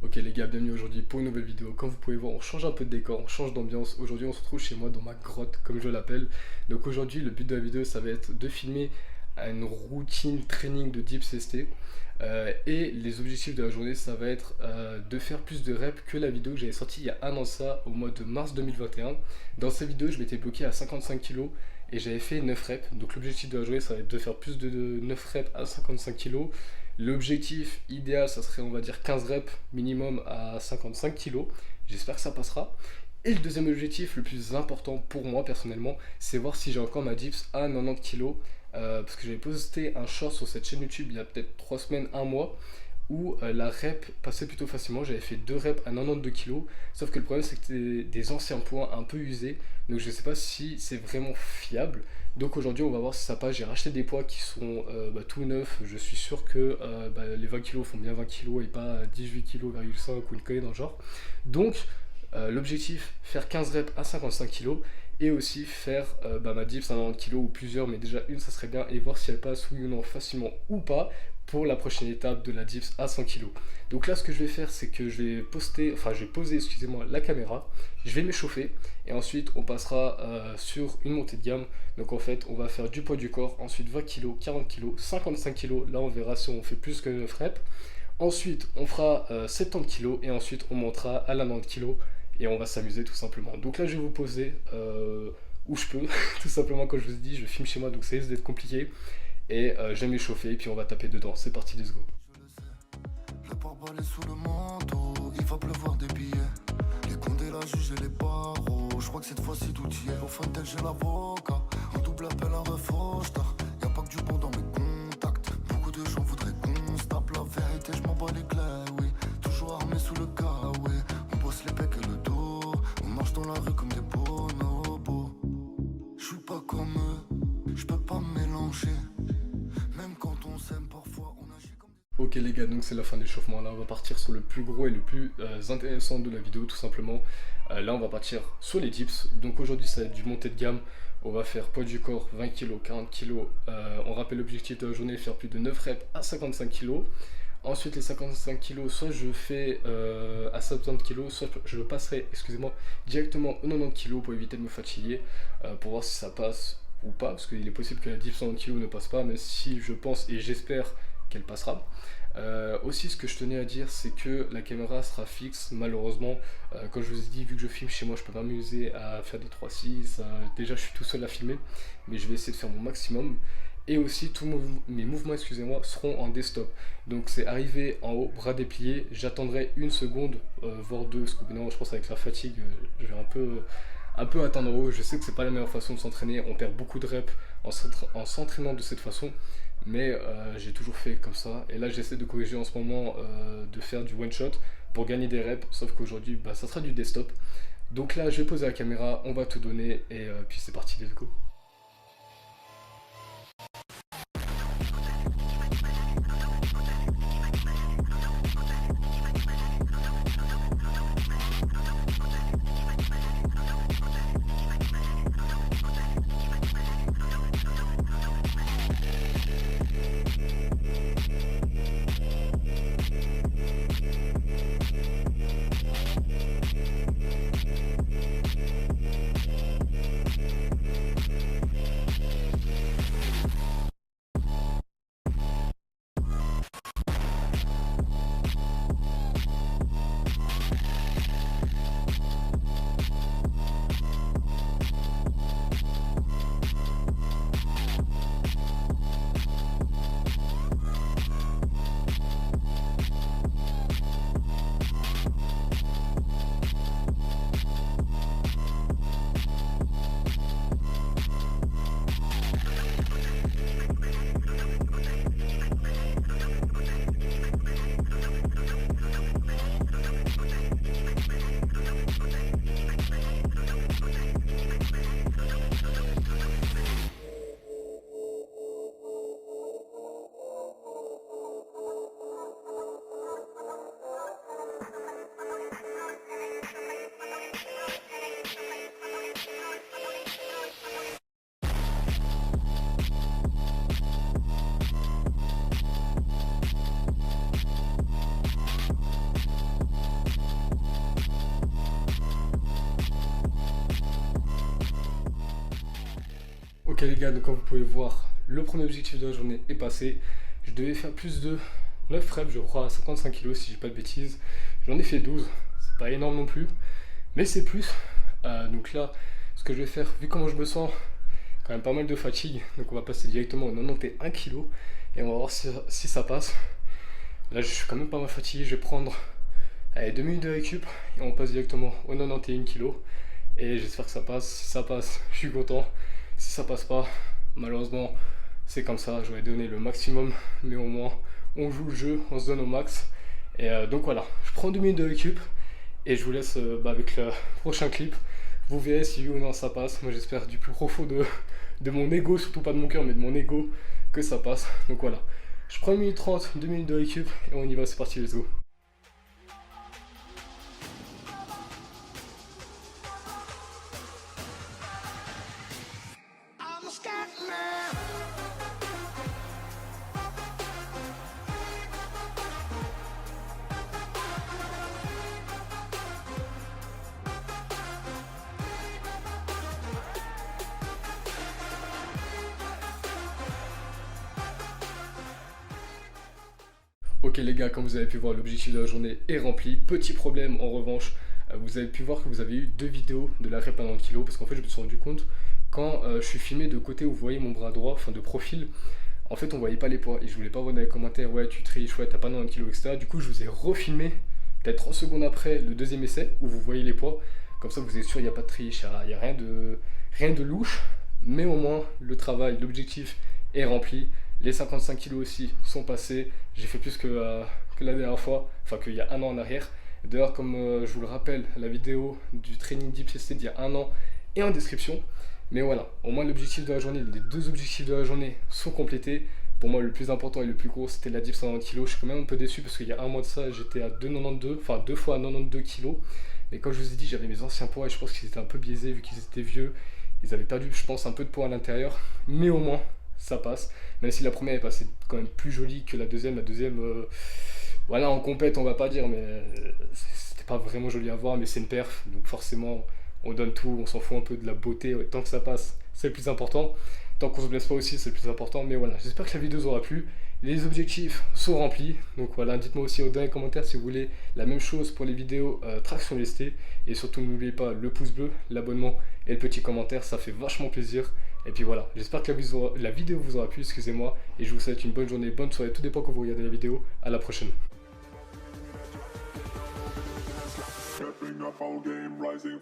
Ok les gars, bienvenue aujourd'hui pour une nouvelle vidéo. Comme vous pouvez voir, on change un peu de décor, on change d'ambiance. Aujourd'hui on se retrouve chez moi dans ma grotte, comme je l'appelle. Donc aujourd'hui le but de la vidéo ça va être de filmer une routine training de dips ST. Et les objectifs de la journée ça va être de faire plus de reps que la vidéo que j'avais sortie il y a un an de ça, au mois de mars 2021. Dans cette vidéo je m'étais bloqué à 55 kg et j'avais fait 9 reps. Donc l'objectif de la journée ça va être de faire plus de 9 reps à 55 kg. L'objectif idéal, ça serait, on va dire, 15 reps minimum à 55 kg. J'espère que ça passera. Et le deuxième objectif, le plus important pour moi personnellement, c'est voir si j'ai encore ma dips à 90 kg. Parce que j'avais posté un short sur cette chaîne YouTube il y a peut-être 3 semaines, un mois, où la rep passait plutôt facilement. J'avais fait 2 reps à 92 kg. Sauf que le problème, c'est que c'était des anciens points un peu usés. Donc je ne sais pas si c'est vraiment fiable. Donc aujourd'hui, on va voir si ça passe. J'ai racheté des poids qui sont tout neufs. Je suis sûr que les 20 kg font bien 20 kg et pas 18,5 kg ou une connerie dans le genre. Donc l'objectif, faire 15 reps à 55 kg et aussi faire ma dips à 90 kg ou plusieurs, mais déjà une ça serait bien, et voir si elle passe oui ou non facilement ou pas pour la prochaine étape de la dips à 100 kg. Donc là ce que je vais faire c'est que je vais poser excusez-moi la caméra, je vais m'échauffer et ensuite on passera sur une montée de gamme. Donc en fait on va faire du poids du corps, ensuite 20 kg, 40 kg, 55 kg, là on verra si on fait plus que 9 reps. Ensuite on fera 70 kg et ensuite on montera à la 90 kg et on va s'amuser tout simplement. Donc là je vais vous poser où je peux, tout simplement. Comme je vous ai dit, je filme chez moi donc ça risque d'être compliqué et je vais m'échauffer et puis on va taper dedans. C'est parti, let's go. Le pare-balai est sous le manteau, il va pleuvoir des billets. Les condés, la juge et les barreaux. Je crois que cette fois-ci tout y est. Au Fontel, j'ai l'avocat. Un double appel, un refrochtar. Y'a pas que du bon dans mes contacts. Beaucoup de gens voudraient qu'on se tape. La vérité, je m'en bats les clés, oui. Toujours armé sous le cas, oui. On bosse les pecs et le dos. On marche dans la rue comme des bonobos. Je suis pas comme eux, je peux pas me mélanger. Même quand on s'aime, parfois on agit comme des... Ok les gars, donc c'est la fin de l'échauffement. Là on va partir sur le plus gros et le plus intéressant de la vidéo tout simplement. Là on va partir sur les dips. Donc aujourd'hui ça va être du montée de gamme. On va faire poids du corps 20 kg, 40 kg. On rappelle l'objectif de la journée, faire plus de 9 reps à 55 kg. Ensuite les 55 kg, soit je fais à 70 kg, soit je passerai, excusez-moi, directement aux 90 kg pour éviter de me fatiguer, pour voir si ça passe ou pas, parce qu'il est possible que la dips 90 kg ne passe pas, mais si je pense et j'espère qu'elle passera. Aussi ce que je tenais à dire c'est que la caméra sera fixe malheureusement. Comme je vous ai dit, vu que je filme chez moi je peux pas m'amuser à faire des 3-6, déjà je suis tout seul à filmer, mais je vais essayer de faire mon maximum. Et aussi tous mes mouvements excusez-moi seront en desktop. Donc c'est arrivé en haut, bras dépliés, j'attendrai une seconde, voire deux, parce que non, je pense avec la fatigue je vais un peu attendre en haut. Je sais que c'est pas la meilleure façon de s'entraîner, on perd beaucoup de reps en s'entraînant de cette façon, mais j'ai toujours fait comme ça. Et là j'essaie de corriger en ce moment, de faire du one shot pour gagner des reps, sauf qu'aujourd'hui ça sera du desktop. Donc là je vais poser la caméra, on va tout donner et puis c'est parti, let's go. Ok les gars, donc comme vous pouvez voir, le premier objectif de la journée est passé. Je devais faire plus de 9 reps, je crois, à 55 kg si j'ai pas de bêtises. J'en ai fait 12, c'est pas énorme non plus, mais c'est plus. Donc là, ce que je vais faire, vu comment je me sens, quand même pas mal de fatigue, donc on va passer directement au 91 kg et on va voir si ça passe. Là je suis quand même pas mal fatigué, je vais prendre 2 minutes de récup et on passe directement au 91 kg. Et j'espère que ça passe. Si ça passe, je suis content. Si ça passe pas, malheureusement, c'est comme ça. J'aurais donné le maximum, mais au moins, on joue le jeu, on se donne au max. Et donc voilà, je prends 2 minutes de récup et je vous laisse avec le prochain clip. Vous verrez si oui ou non ça passe. Moi, j'espère du plus profond de mon ego, surtout pas de mon cœur, mais de mon ego, que ça passe. Donc voilà, je prends 1 minute 30, 2 minutes de récup et on y va. C'est parti, let's go. Ok les gars, comme vous avez pu voir, l'objectif de la journée est rempli. Petit problème en revanche, vous avez pu voir que vous avez eu 2 vidéos de la rep à 90 kg parce qu'en fait je me suis rendu compte quand je suis filmé de côté où vous voyez mon bras droit, enfin de profil, en fait on voyait pas les poids et je voulais pas voir dans les commentaires ouais tu triches, ouais t'as pas 90 kg etc. Du coup je vous ai refilmé peut-être 30 secondes après le deuxième essai où vous voyez les poids, comme ça vous êtes sûr il n'y a pas de triche, il n'y a rien de louche, mais au moins le travail, l'objectif est rempli. Les 55 kg aussi sont passés. J'ai fait plus que la dernière fois, enfin qu'il y a un an en arrière. D'ailleurs, comme je vous le rappelle, la vidéo du training deep testé d'il y a un an est en description. Mais voilà, au moins l'objectif de la journée, les 2 objectifs de la journée sont complétés. Pour moi, le plus important et le plus gros, c'était la dips 190 kg. Je suis quand même un peu déçu parce qu'il y a un mois de ça, j'étais à 2,92, enfin 2 fois à 92 kg. Mais comme je vous ai dit, j'avais mes anciens poids et je pense qu'ils étaient un peu biaisés vu qu'ils étaient vieux. Ils avaient perdu, je pense, un peu de poids à l'intérieur. Mais au moins, ça passe. Même si la première est passée quand même plus jolie que la deuxième. La deuxième, voilà, en compète, on va pas dire, mais c'était pas vraiment joli à voir, mais c'est une perf. Donc forcément, on donne tout, on s'en fout un peu de la beauté. Ouais, tant que ça passe, c'est le plus important. Tant qu'on se blesse pas aussi, c'est le plus important. Mais voilà, j'espère que la vidéo vous aura plu. Les objectifs sont remplis. Donc voilà, dites-moi aussi dans les commentaires si vous voulez la même chose pour les vidéos traction lestée. Et surtout, n'oubliez pas le pouce bleu, l'abonnement et le petit commentaire, ça fait vachement plaisir. Et puis voilà, j'espère que la vidéo vous aura plu, excusez-moi. Et je vous souhaite une bonne journée, bonne soirée, tout dépend quand vous regardez la vidéo. À la prochaine. Stepping up, whole game rising.